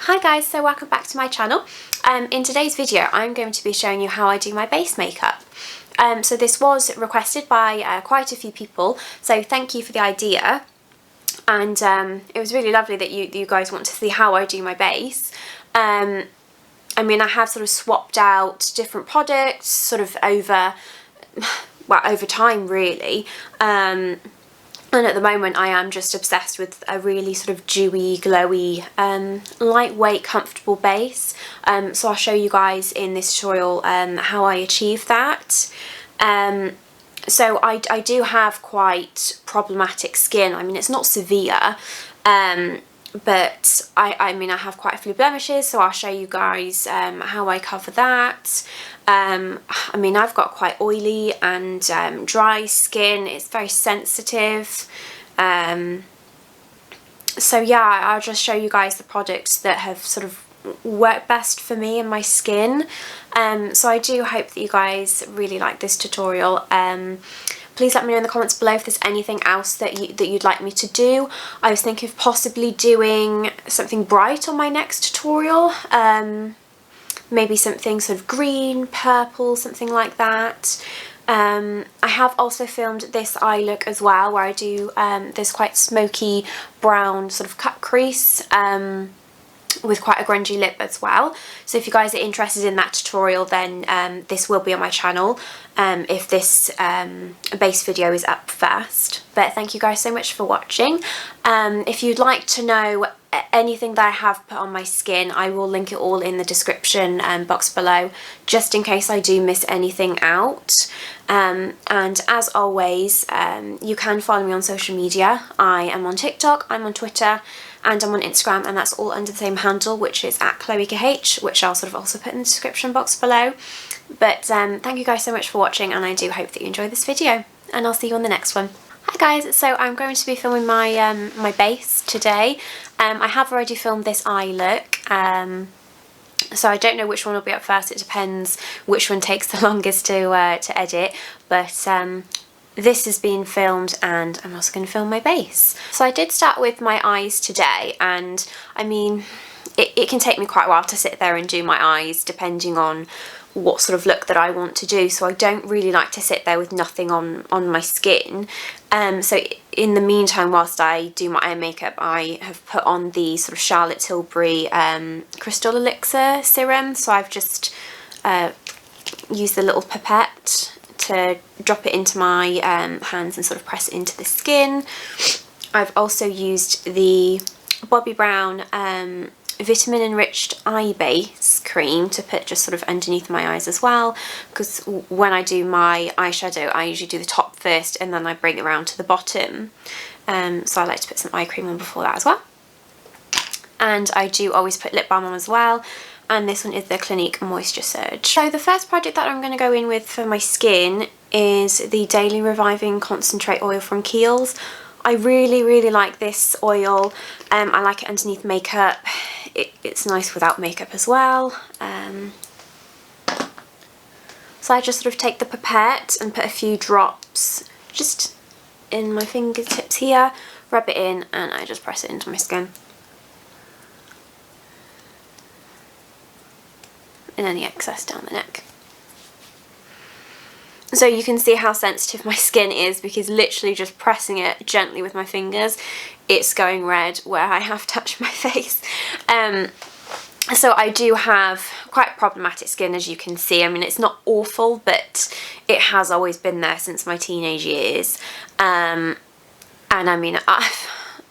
Hi guys, so welcome back to my channel. In today's video I'm going to be showing you how I do my base makeup. So this was requested by quite a few people, so thank you for the idea, and it was really lovely that you guys want to see how I do my base. I mean, I have sort of swapped out different products sort of over time really. And at the moment I am just obsessed with a really sort of dewy, glowy, lightweight, comfortable base. So I'll show you guys in this tutorial how I achieve that. So I do have quite problematic skin. I mean, it's not severe, but I mean I have quite a few blemishes, so I'll show you guys how I cover that. I mean, I've got quite oily and dry skin. It's very sensitive. So yeah, I'll just show you guys the products that have sort of worked best for me and my skin. So I do hope that you guys really like this tutorial. Please let me know in the comments below if there's anything else that you'd like me to do. I was thinking of possibly doing something bright on my next tutorial. Maybe something sort of green, purple, something like that. I have also filmed this eye look as well, where I do this quite smoky brown sort of cut crease with quite a grungy lip as well. So if you guys are interested in that tutorial, then this will be on my channel if this base video is up first. But thank you guys so much for watching. If you'd like to know anything that I have put on my skin, I will link it all in the description box below, just in case I do miss anything out. And as always, you can follow me on social media. I am on TikTok, I'm on Twitter, and I'm on Instagram, and that's all under the same handle, which is at @ChloeKH, which I'll sort of also put in the description box below. But thank you guys so much for watching, and I do hope that you enjoy this video, and I'll see you on the next one. Hi guys, so I'm going to be filming my my base today. I have already filmed this eye look, so I don't know which one will be up first. It depends which one takes the longest to edit, but this has been filmed and I'm also going to film my base. So I did start with my eyes today, and I mean it can take me quite a while to sit there and do my eyes depending on what sort of look that I want to do, so I don't really like to sit there with nothing on my skin. So in the meantime, whilst I do my eye makeup, I have put on the sort of Charlotte Tilbury Crystal Elixir Serum. So I've just used the little pipette to drop it into my hands and sort of press it into the skin. I've also used the Bobbi Brown vitamin enriched eye base cream to put just sort of underneath my eyes as well, because when I do my eyeshadow I usually do the top first and then I bring it around to the bottom, so I like to put some eye cream on before that as well. And I do always put lip balm on as well, and this one is the Clinique Moisture Surge. So the first product that I'm going to go in with for my skin is the Daily Reviving Concentrate Oil from Kiehls. I really like this oil. I like it underneath makeup. It's nice without makeup as well. So I just sort of take the pipette and put a few drops just in my fingertips here, rub it in, and I just press it into my skin. And any excess down the neck. So you can see how sensitive my skin is, because literally just pressing it gently with my fingers, it's going red where I have touched my face. So I do have quite problematic skin, as you can see. I mean, it's not awful, but it has always been there since my teenage years. And I mean,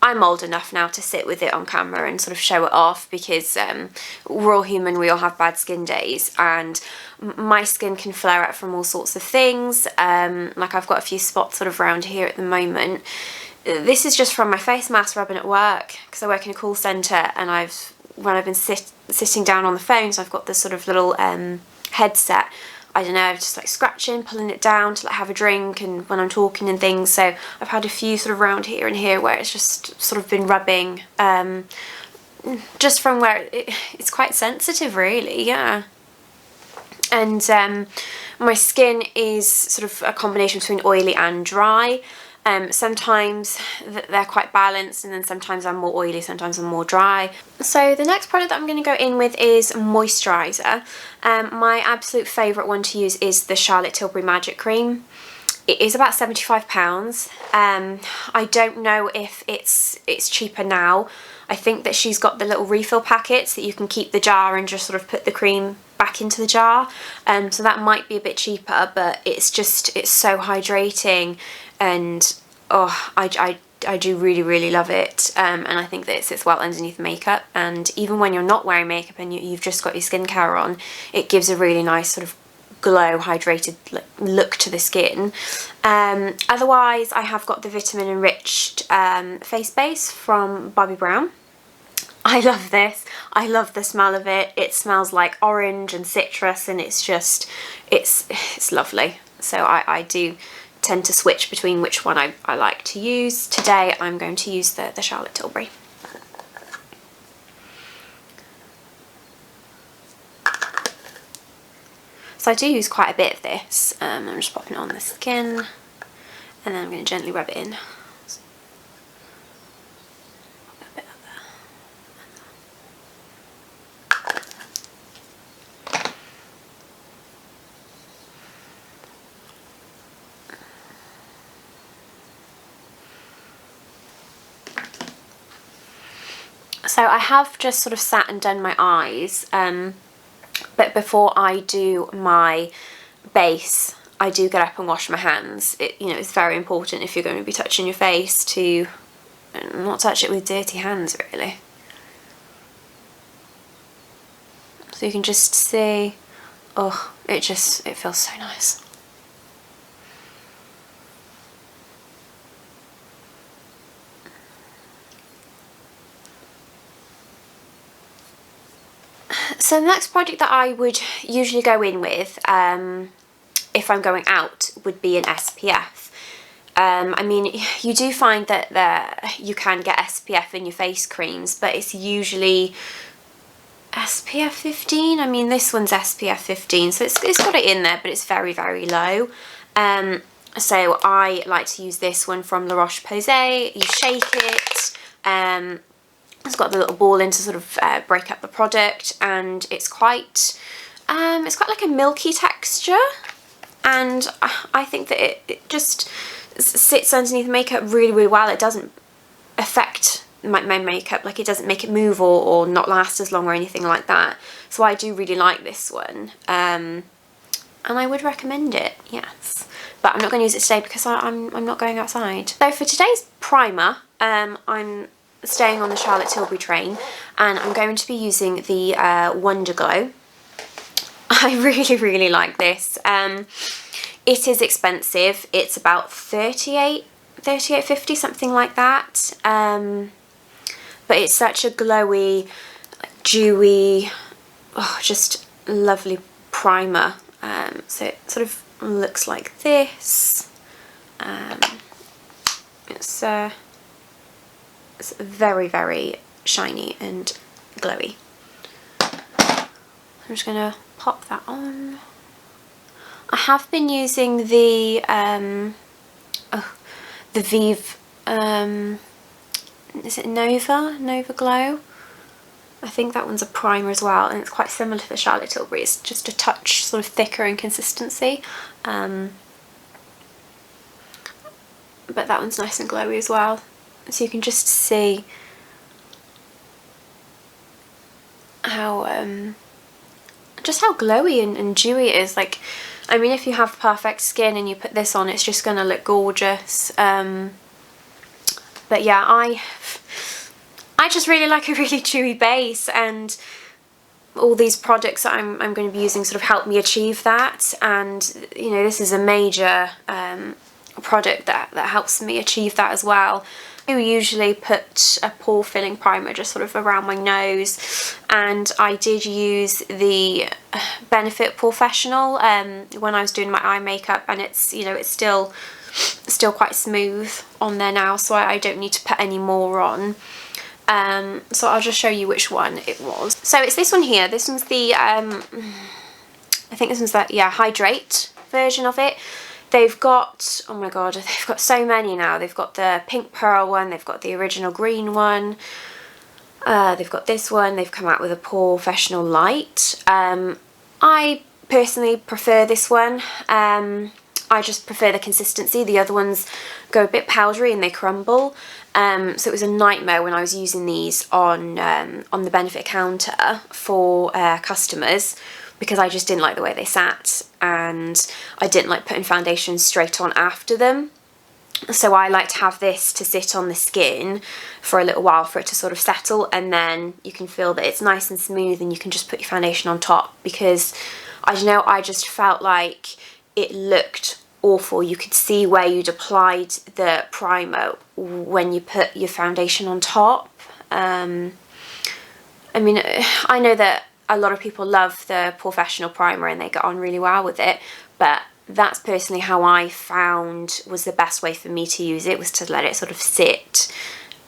I'm old enough now to sit with it on camera and sort of show it off, because we're all human, we all have bad skin days, and my skin can flare up from all sorts of things. Like I've got a few spots sort of around here at the moment. This is just from my face mask rubbing at work, because I work in a call centre, and when I've been sitting down on the phone, so I've got this sort of little headset, I don't know, just like scratching, pulling it down to like have a drink and when I'm talking and things. So I've had a few sort of around here and here where it's just sort of been rubbing, just from where it's quite sensitive really, yeah. And my skin is sort of a combination between oily and dry. Sometimes they're quite balanced, and then sometimes I'm more oily, sometimes I'm more dry. So the next product that I'm going to go in with is moisturiser. My absolute favourite one to use is the Charlotte Tilbury Magic Cream. It is about £75. I don't know if it's cheaper now. I think that she's got the little refill packets that you can keep the jar and just sort of put the cream back into the jar. So that might be a bit cheaper, but it's so hydrating, and oh, I do really love it. And I think that it sits well underneath makeup, and even when you're not wearing makeup and you've just got your skincare on, it gives a really nice sort of glow, hydrated look to the skin. Otherwise, I have got the vitamin enriched face base from Bobbi Brown. I love this. I love the smell of it. It smells like orange and citrus, and it's just, it's lovely. So I do tend to switch between which one I like to use. Today I'm going to use the Charlotte Tilbury. So I do use quite a bit of this. I'm just popping it on the skin, and then I'm going to gently rub it in. Pop a bit up there. So I have just sort of sat and done my eyes. But before I do my base, I do get up and wash my hands. It's very important if you're going to be touching your face to not touch it with dirty hands, really. So you can just see, oh, it feels so nice. So the next product that I would usually go in with, if I'm going out, would be an SPF. I mean, you do find that you can get SPF in your face creams, but it's usually SPF 15. I mean, this one's SPF 15, so it's got it in there, but it's very low. So I like to use this one from La Roche-Posay. You shake it. It's got the little ball in to sort of break up the product, and it's quite like a milky texture, and I think that it just sits underneath the makeup really well. It doesn't affect my makeup, like it doesn't make it move or not last as long or anything like that. So I do really like this one, and I would recommend it, yes. But I'm not going to use it today because I'm not going outside. So for today's primer, I'm staying on the Charlotte Tilbury train, and I'm going to be using the Wonderglow. I really like this. It is expensive. It's about $38.50, something like that. But it's such a glowy, dewy, just lovely primer. So it sort of looks like this. It's very shiny and glowy. I'm just gonna pop that on. I have been using the Vive, is it Nova Glow? I think that one's a primer as well, and it's quite similar to the Charlotte Tilbury. It's just a touch sort of thicker in consistency. But that one's nice and glowy as well. So you can just see how glowy and dewy it is. Like, I mean, if you have perfect skin and you put this on, it's just gonna look gorgeous. But yeah, I just really like a really dewy base, and all these products that I'm going to be using sort of help me achieve that. And you know, this is a major product that helps me achieve that as well. I usually put a pore filling primer just sort of around my nose, and I did use the Benefit Porefessional when I was doing my eye makeup, and it's, you know, it's still quite smooth on there now, so I don't need to put any more on. So I'll just show you which one it was. So it's this one here. This one's the I think this one's the hydrate version of it. they've got, oh my god, they've got so many now. They've got the pink pearl one, they've got the original green one, they've got this one, they've come out with a Porefessional light. I personally prefer this one. I just prefer the consistency. The other ones go a bit powdery and they crumble. So it was a nightmare when I was using these on the benefit counter for customers, because I just didn't like the way they sat, and I didn't like putting foundation straight on after them. So I like to have this to sit on the skin for a little while for it to sort of settle, and then you can feel that it's nice and smooth and you can just put your foundation on top, because I don't know, I just felt like it looked awful. You could see where you'd applied the primer when you put your foundation on top. I mean, I know that a lot of people love the Porefessional primer and they get on really well with it, but that's personally how I found was the best way for me to use it, was to let it sort of sit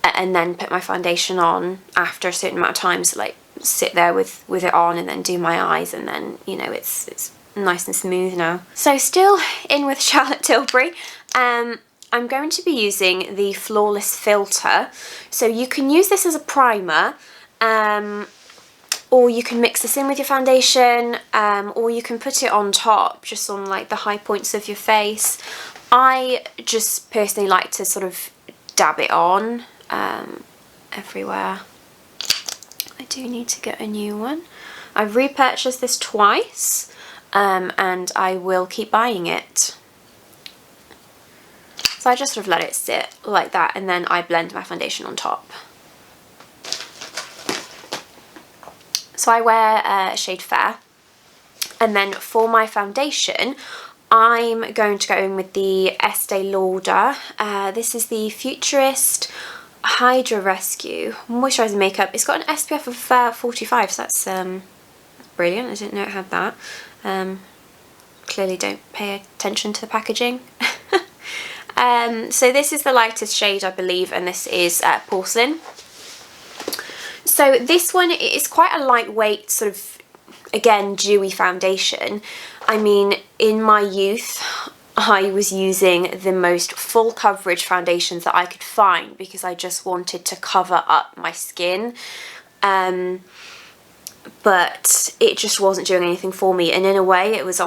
and then put my foundation on after a certain amount of time. So like sit there with it on and then do my eyes, and then, you know, it's nice and smooth now. So still in with Charlotte Tilbury, I'm going to be using the Flawless Filter. So you can use this as a primer, or you can mix this in with your foundation, or you can put it on top, just on like the high points of your face. I just personally like to sort of dab it on everywhere. I do need to get a new one. I've repurchased this twice, and I will keep buying it. So I just sort of let it sit like that, and then I blend my foundation on top. So I wear shade Fair, and then for my foundation I'm going to go in with the Estee Lauder. This is the Futurist Hydra Rescue Moisturising Makeup. It's got an SPF of 45, so that's brilliant. I didn't know it had that. Clearly don't pay attention to the packaging. So this is the lightest shade, I believe, and this is Porcelain. So this one is quite a lightweight, sort of, again, dewy foundation. I mean, in my youth, I was using the most full coverage foundations that I could find because I just wanted to cover up my skin. But it just wasn't doing anything for me, and in a way it was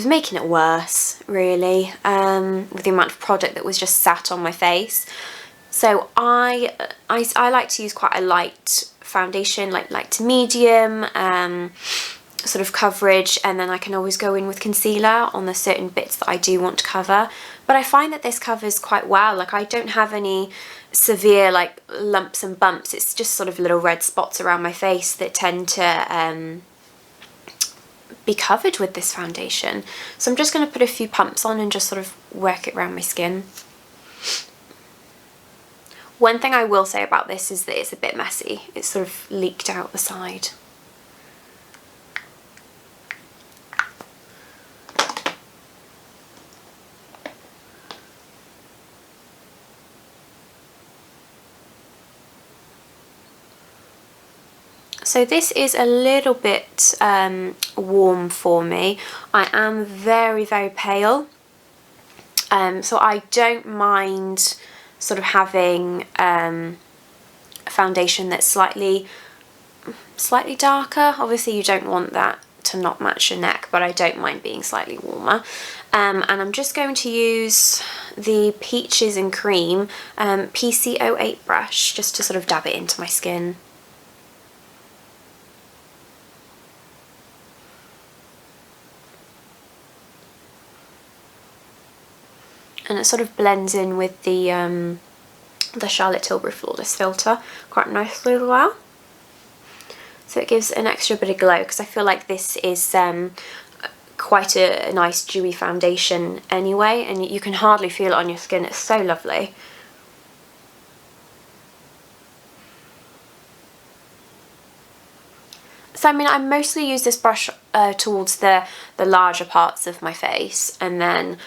making it worse, really, with the amount of product that was just sat on my face. So I like to use quite a light foundation, like light to medium sort of coverage, and then I can always go in with concealer on the certain bits that I do want to cover. But I find that this covers quite well. Like, I don't have any severe like lumps and bumps. It's just sort of little red spots around my face that tend to be covered with this foundation. So I'm just going to put a few pumps on and just sort of work it around my skin. One thing I will say about this is that it's a bit messy. It's sort of leaked out the side. So this is a little bit warm for me. I am very, very pale. So I don't mind sort of having a foundation that's slightly darker. Obviously you don't want that to not match your neck, but I don't mind being slightly warmer. And I'm just going to use the Peaches and Cream PC08 brush just to sort of dab it into my skin. And it sort of blends in with the Charlotte Tilbury Flawless Filter quite nicely as well. So it gives an extra bit of glow, because I feel like this is quite a nice dewy foundation anyway, and you can hardly feel it on your skin. It's so lovely. So I mean, I mostly use this brush towards the larger parts of my face, and then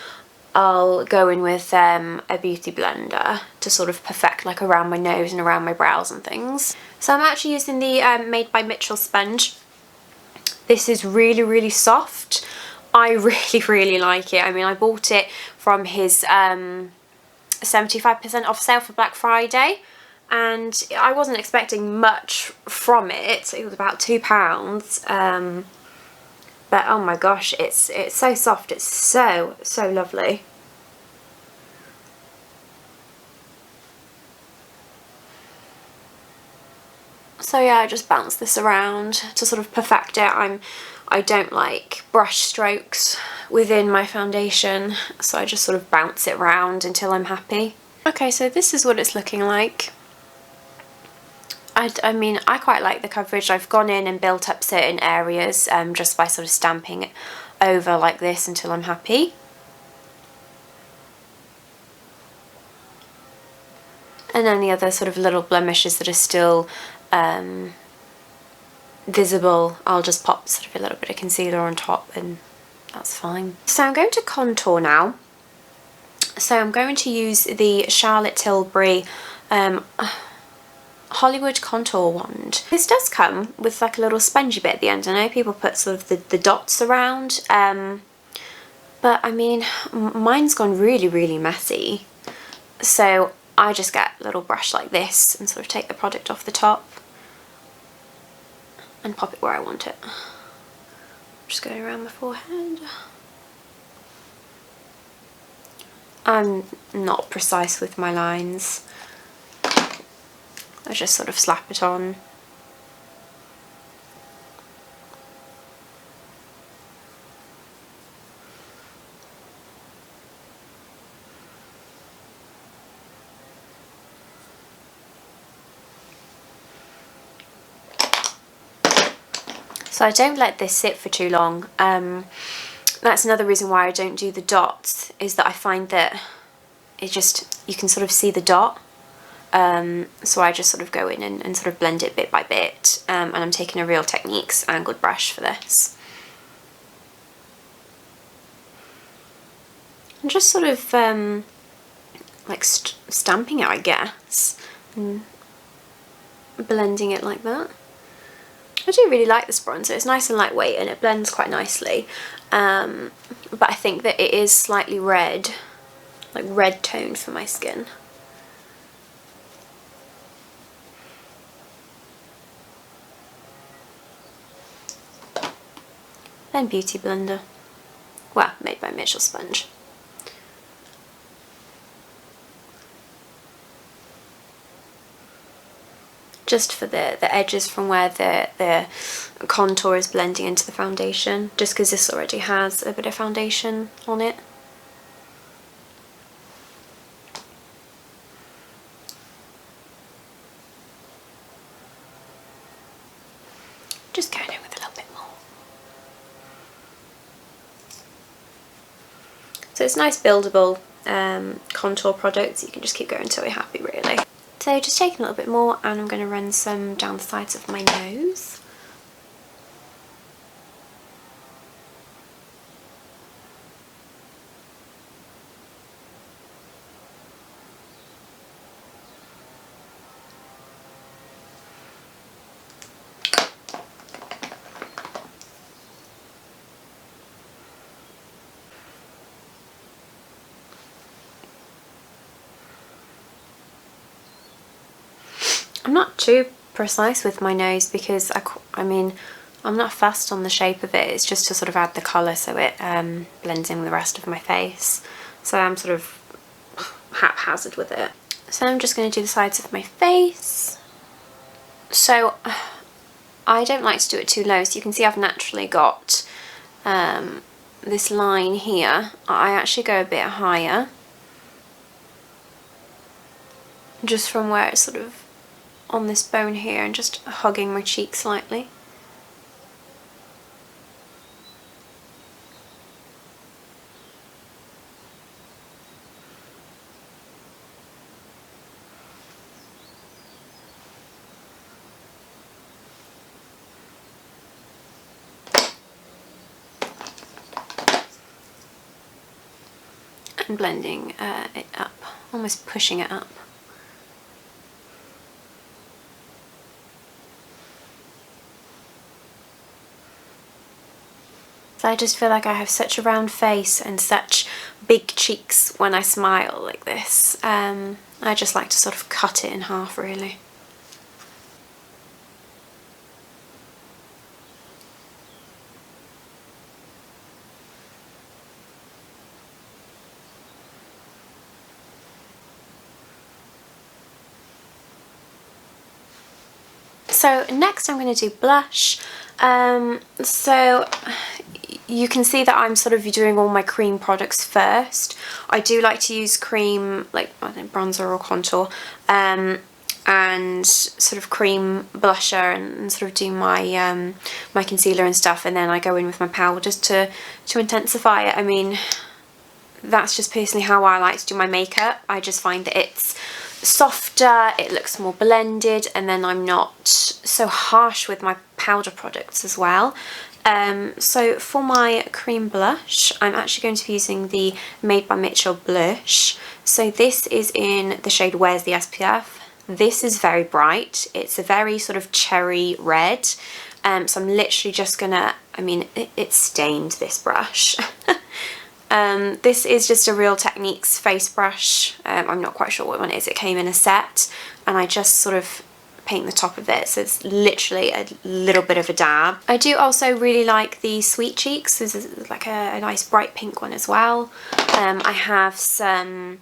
I'll go in with a beauty blender to sort of perfect like around my nose and around my brows and things. So I'm actually using the Made by Mitchell sponge. This is really, really soft. I really like it. I mean, I bought it from his 75% off sale for Black Friday, and I wasn't expecting much from it. It was about £2, but oh my gosh, it's so soft. It's so lovely. So yeah, I just bounce this around to sort of perfect it. I don't like brush strokes within my foundation, so I just sort of bounce it around until I'm happy. Okay, so this is what it's looking like. I mean, I quite like the coverage. I've gone in and built up certain areas just by sort of stamping it over like this until I'm happy. And then the other sort of little blemishes that are still visible, I'll just pop sort of a little bit of concealer on top and that's fine. So I'm going to contour now. So I'm going to use the Charlotte Tilbury Hollywood contour wand. This does come with like a little spongy bit at the end. I know people put sort of the dots around, but I mean, mine's gone really messy. So I just get a little brush like this and sort of take the product off the top and pop it where I want it. Just going around my forehead. I'm not precise with my lines. I just sort of slap it on. So I don't let this sit for too long. That's another reason why I don't do the dots, is that I find that it just, you can sort of see the dot. So I just sort of go in and sort of blend it bit by bit, and I'm taking a Real Techniques angled brush for this. And just sort of like stamping it, I guess, and blending it like that. I do really like this bronzer. It's nice and lightweight and it blends quite nicely, but I think that it is slightly red, like red toned for my skin. Then Beauty Blender, well, made by Mitchell Sponge. Just for the edges from where the contour is blending into the foundation, just because this already has a bit of foundation on it. Just going in with a little bit more. So it's nice buildable contour product, so you can just keep going until you're happy, really. So just taking a little bit more, and I'm going to run some down the sides of my nose. I'm not too precise with my nose because I mean, I'm not fussed on the shape of it. It's just to sort of add the colour so it blends in with the rest of my face. So I'm sort of haphazard with it. So I'm just going to do the sides of my face. So I don't like to do it too low. So you can see I've naturally got this line here. I actually go a bit higher, just from where it's sort of on this bone here and just hugging my cheek slightly. And blending it up, almost pushing it up. So I just feel like I have such a round face and such big cheeks when I smile like this. I just like to sort of cut it in half, really. So next I'm going to do blush. So you can see that I'm sort of doing all my cream products first. I do like to use cream, like I don't know, bronzer or contour, and sort of cream blusher and sort of do my my concealer and stuff, and then I go in with my powders to intensify it. I mean, that's just personally how I like to do my makeup. I just find that it's softer, it looks more blended, and then I'm not so harsh with my powder products as well. So for my cream blush, I'm actually going to be using the Made by Mitchell blush. So this is in the shade Where's the SPF. This is very bright. It's a very sort of cherry red. So I'm literally just gonna, I mean, it's stained, this brush. This is just a Real Techniques face brush. I'm not quite sure what one it is. It came in a set, and I just sort of paint the top of it, so it's literally a little bit of a dab. I do also really like the Sweet Cheeks. This is like a nice bright pink one as well. I have some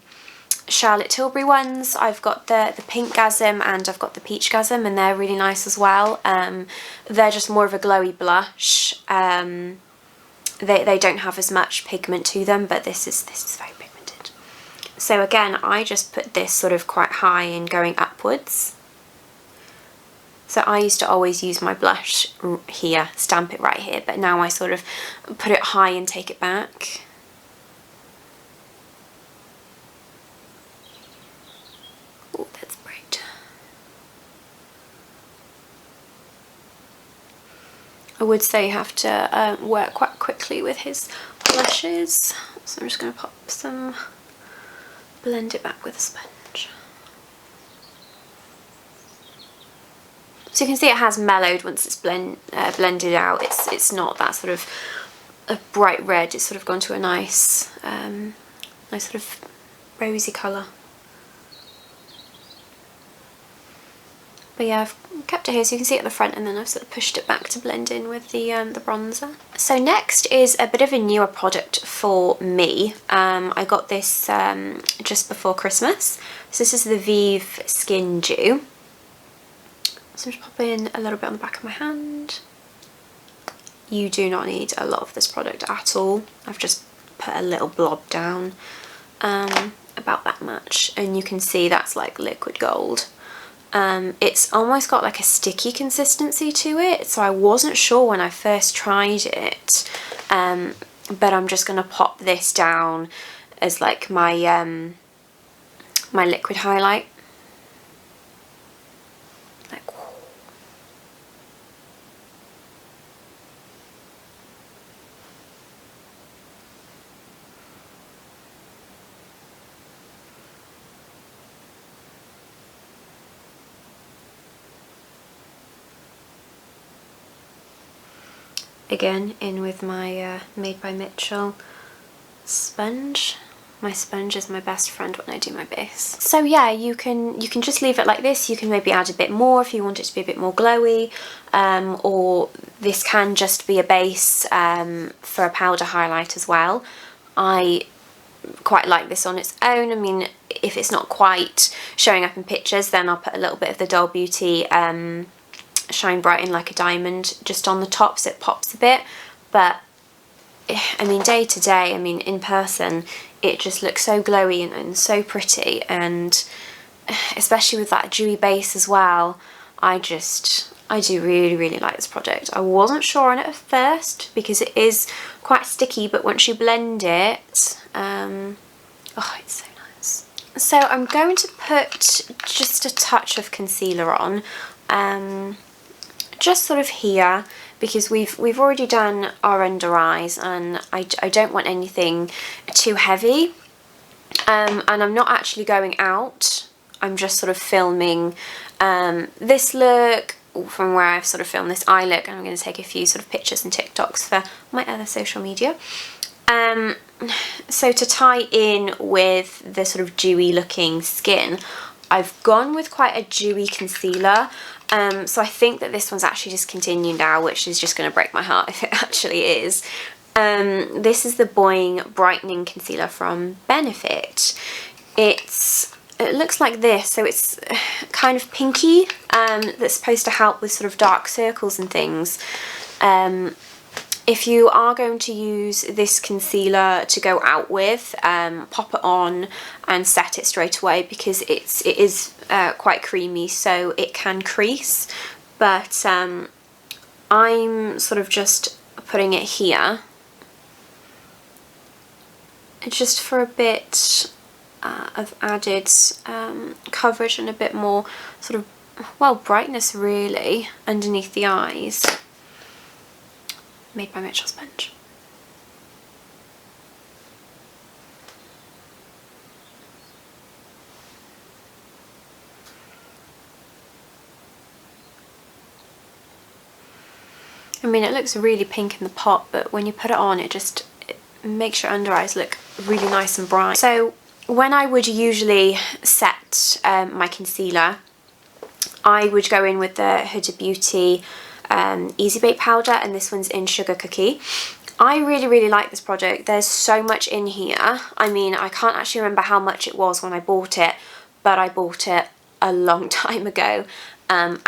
Charlotte Tilbury ones. I've got the Pinkgasm and I've got the Peachgasm, and they're really nice as well. They're just more of a glowy blush. They don't have as much pigment to them, but this is very pigmented. So again, I just put this sort of quite high and going upwards. So I used to always use my blush here, stamp it right here, but now I sort of put it high and take it back. Oh, that's bright. I would say you have to work quite quickly with his blushes. So I'm just going to pop some, blend it back with a sponge. So you can see it has mellowed once it's blended out. It's not that sort of a bright red. It's sort of gone to a nice, nice sort of rosy colour. But yeah, I've kept it here so you can see it at the front, and then I've sort of pushed it back to blend in with the bronzer. So next is a bit of a newer product for me. I got this just before Christmas. So this is the Vive Skin Jew. So I'm just popping in a little bit on the back of my hand. You do not need a lot of this product at all. I've just put a little blob down, about that much, and you can see that's like liquid gold. It's almost got like a sticky consistency to it, so I wasn't sure when I first tried it, but I'm just going to pop this down as like my my liquid highlight. Like, again, in with my Made by Mitchell sponge. My sponge is my best friend when I do my base. So yeah, you can just leave it like this. You can maybe add a bit more if you want it to be a bit more glowy, or this can just be a base for a powder highlight as well. I quite like this on its own. I mean, if it's not quite showing up in pictures, then I'll put a little bit of the Doll Beauty Shine Brighten Like a Diamond just on the top so it pops a bit. But I mean, day to day, I mean, in person, it just looks so glowy and so pretty, and especially with that dewy base as well, I do really like this product. I wasn't sure on it at first because it is quite sticky, but once you blend it, oh, it's so nice. So I'm going to put just a touch of concealer on, just sort of here, because we've already done our under eyes, and I don't want anything too heavy, and I'm not actually going out. I'm just sort of filming this look from where I've sort of filmed this eye look, and I'm going to take a few sort of pictures and TikToks for my other social media. So to tie in with the sort of dewy looking skin, I've gone with quite a dewy concealer. So I think that this one's actually discontinued now, which is just going to break my heart if it actually is. This is the Boi-ing Brightening Concealer from Benefit. It looks like this, so it's kind of pinky, that's supposed to help with sort of dark circles and things. If you are going to use this concealer to go out with, pop it on and set it straight away, because it is quite creamy, so it can crease. But I'm sort of just putting it here, just for a bit of added coverage and a bit more sort of, well, brightness really underneath the eyes. Made by Mitchell Sponge. I mean, it looks really pink in the pot, but when you put it on, it makes your under eyes look really nice and bright. So when I would usually set my concealer, I would go in with the Huda Beauty Easy Bake powder, and this one's in Sugar Cookie. I really like this product. There's so much in here. I mean, I can't actually remember how much it was when I bought it, but I bought it a long time ago, and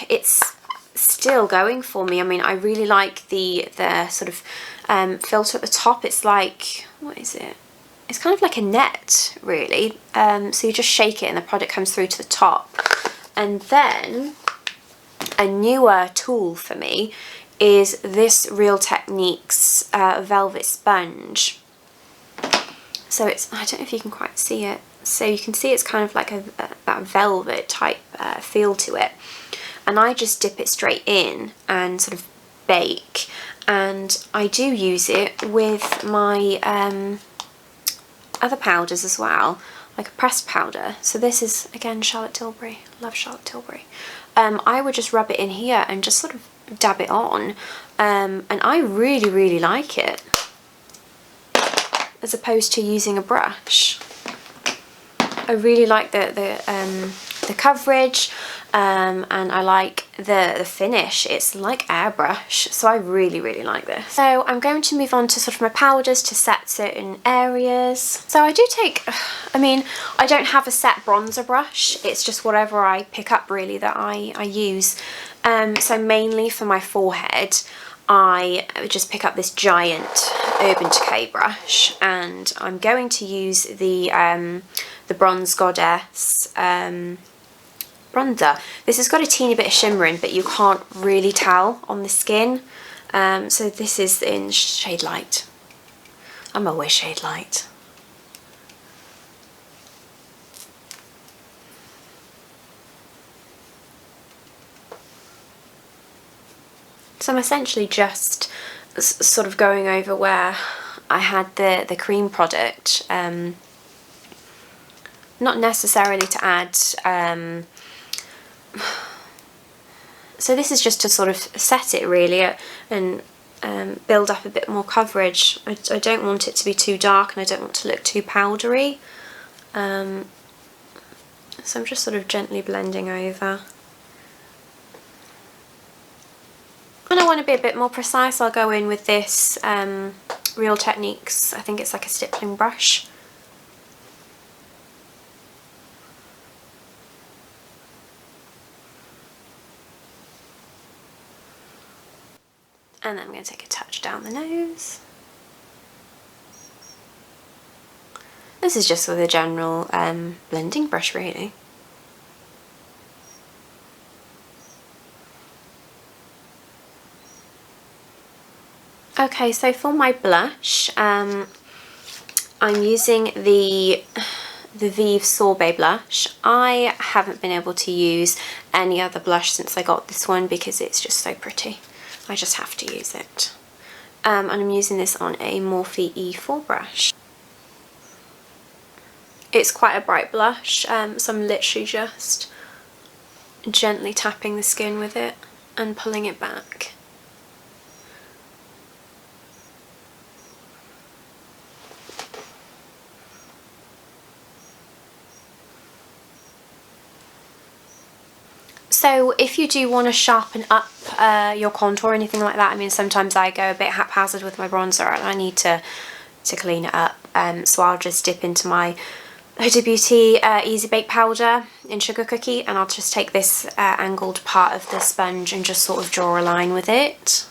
it's still going for me. I mean, I really like the sort of filter at the top. It's like, what is it? It's kind of like a net, really. So you just shake it and the product comes through to the top. And then a newer tool for me is this Real Techniques Velvet Sponge. So it's, I don't know if you can quite see it. So you can see it's kind of like that velvet type feel to it. And I just dip it straight in and sort of bake. And I do use it with my other powders as well, like a pressed powder. So this is, again, Charlotte Tilbury. Love Charlotte Tilbury. I would just rub it in here and just sort of dab it on. And I really like it, as opposed to using a brush. I really like the coverage, and I like the finish. It's like airbrush, so I really like this. So I'm going to move on to sort of my powders to set certain areas. So I do take, I mean, I don't have a set bronzer brush, it's just whatever I pick up really that I use. So mainly for my forehead, I just pick up this giant Urban Decay brush, and I'm going to use the Bronze Goddess bronzer. This has got a teeny bit of shimmer in, but you can't really tell on the skin. So this is in shade Light. I'm always shade Light. So I'm essentially just sort of going over where I had the cream product. Not necessarily to add, so this is just to sort of set it really and build up a bit more coverage. I don't want it to be too dark, and I don't want to look too powdery. So I'm just sort of gently blending over. When I want to be a bit more precise, I'll go in with this Real Techniques, I think it's like a stippling brush. And then I'm going to take a touch down the nose. This is just with a general blending brush really. Okay, so for my blush, I'm using the Vive Sorbet blush. I haven't been able to use any other blush since I got this one because it's just so pretty. I just have to use it. And I'm using this on a Morphe E4 brush. It's quite a bright blush, so I'm literally just gently tapping the skin with it and pulling it back. So if you do want to sharpen up your contour or anything like that, I mean, sometimes I go a bit haphazard with my bronzer and I need to clean it up. So I'll just dip into my Huda Beauty Easy Bake Powder in Sugar Cookie, and I'll just take this angled part of the sponge and just sort of draw a line with it.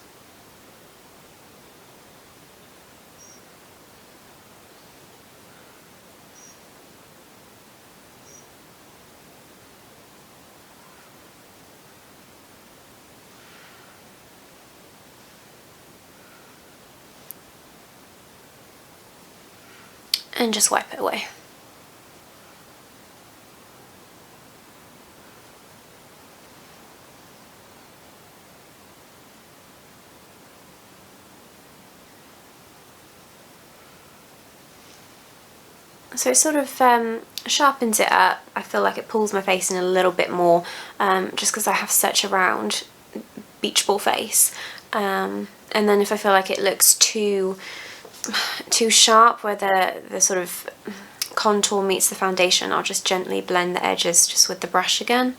And just wipe it away. So it sort of sharpens it up. I feel like it pulls my face in a little bit more, just because I have such a round beach ball face. And then if I feel like it looks too sharp where the sort of contour meets the foundation, I'll just gently blend the edges just with the brush again.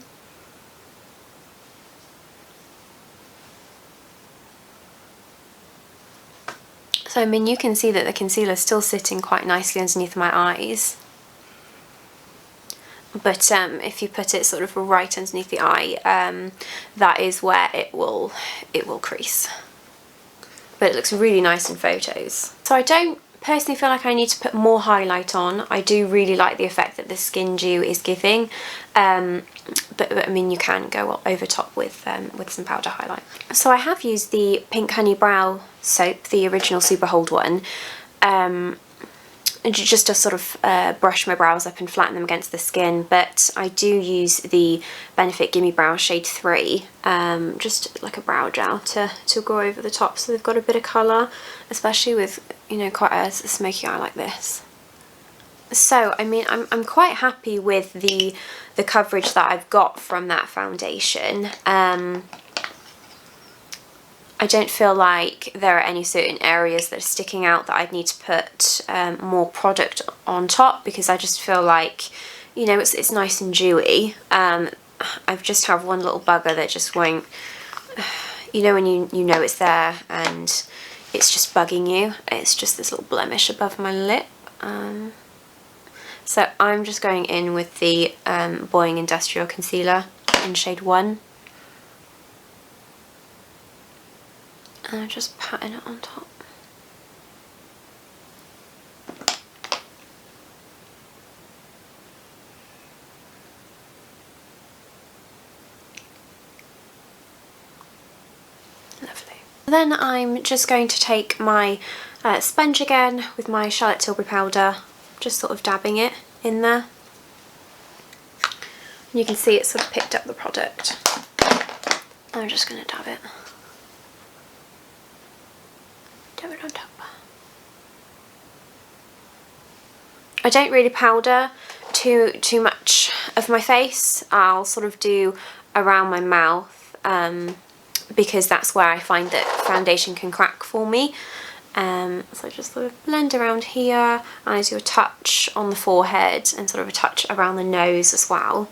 So I mean, you can see that the concealer is still sitting quite nicely underneath my eyes, but if you put it sort of right underneath the eye, that is where it will crease. But it looks really nice in photos. So I don't personally feel like I need to put more highlight on. I do really like the effect that the Skin Jew is giving, but I mean, you can go over top with some powder highlight. So I have used the Pink Honey Brow soap, the original Superhold one, just to sort of brush my brows up and flatten them against the skin, but I do use the Benefit Gimme Brow Shade 3, just like a brow gel to go over the top, so they've got a bit of colour, especially with, you know, quite a smoky eye like this. So I mean, I'm quite happy with the coverage that I've got from that foundation. I don't feel like there are any certain areas that are sticking out that I'd need to put more product on top, because I just feel like, you know, it's nice and dewy. I just have one little bugger that just won't, you know, when you know it's there and it's just bugging you. It's just this little blemish above my lip. So I'm just going in with the Boi-ing Industrial Concealer in shade 1. And I'm just patting it on top. Lovely. Then I'm just going to take my sponge again with my Charlotte Tilbury powder, just sort of dabbing it in there. And you can see it sort of picked up the product. I'm just going to dab it. Dab it on top. I don't really powder too much of my face. I'll sort of do around my mouth, because that's where I find that foundation can crack for me. So I just sort of blend around here, and I do a touch on the forehead and sort of a touch around the nose as well.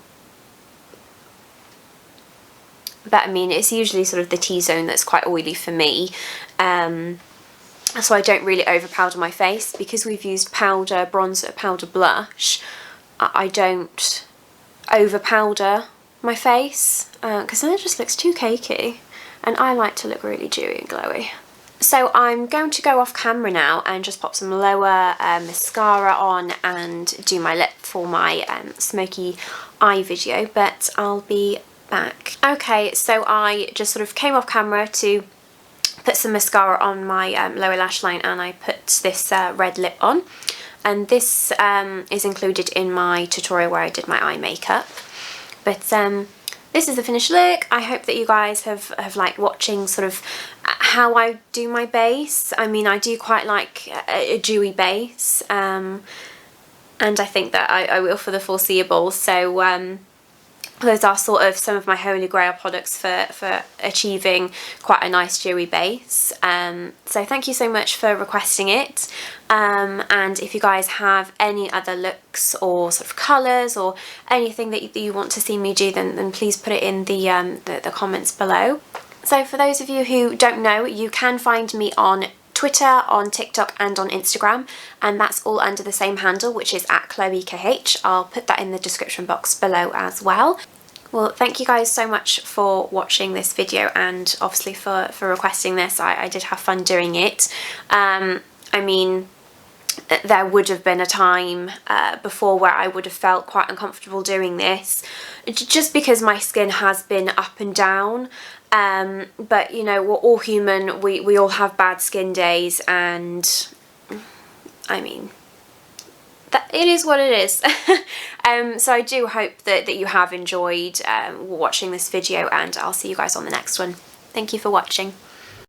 But I mean, it's usually sort of the T-zone that's quite oily for me. So I don't really over powder my face, because we've used powder, bronzer, powder, blush. I don't over powder my face, because then it just looks too cakey, and I like to look really dewy and glowy. So I'm going to go off camera now and just pop some lower mascara on and do my lip for my smoky eye video, but I'll be back. Okay, so I just sort of came off camera to put some mascara on my lower lash line, and I put this red lip on, and this is included in my tutorial where I did my eye makeup. But this is the finished look. I hope that you guys have liked watching sort of how I do my base. I mean, I do quite like a dewy base, and I think that I will for the foreseeable. So those are sort of some of my holy grail products for achieving quite a nice dewy base. So thank you so much for requesting it. And if you guys have any other looks or sort of colours or anything that you want to see me do, then please put it in the comments below. So for those of you who don't know, you can find me on Twitter, on TikTok and on Instagram, and that's all under the same handle, which is @ChloeKH. I'll put that in the description box below as well. Well, thank you guys so much for watching this video and obviously for requesting this. I did have fun doing it. I mean, there would have been a time before where I would have felt quite uncomfortable doing this, just because my skin has been up and down. But you know, we're all human, we all have bad skin days, and I mean, it is what it is. So I do hope that you have enjoyed watching this video, and I'll see you guys on the next one. Thank you for watching.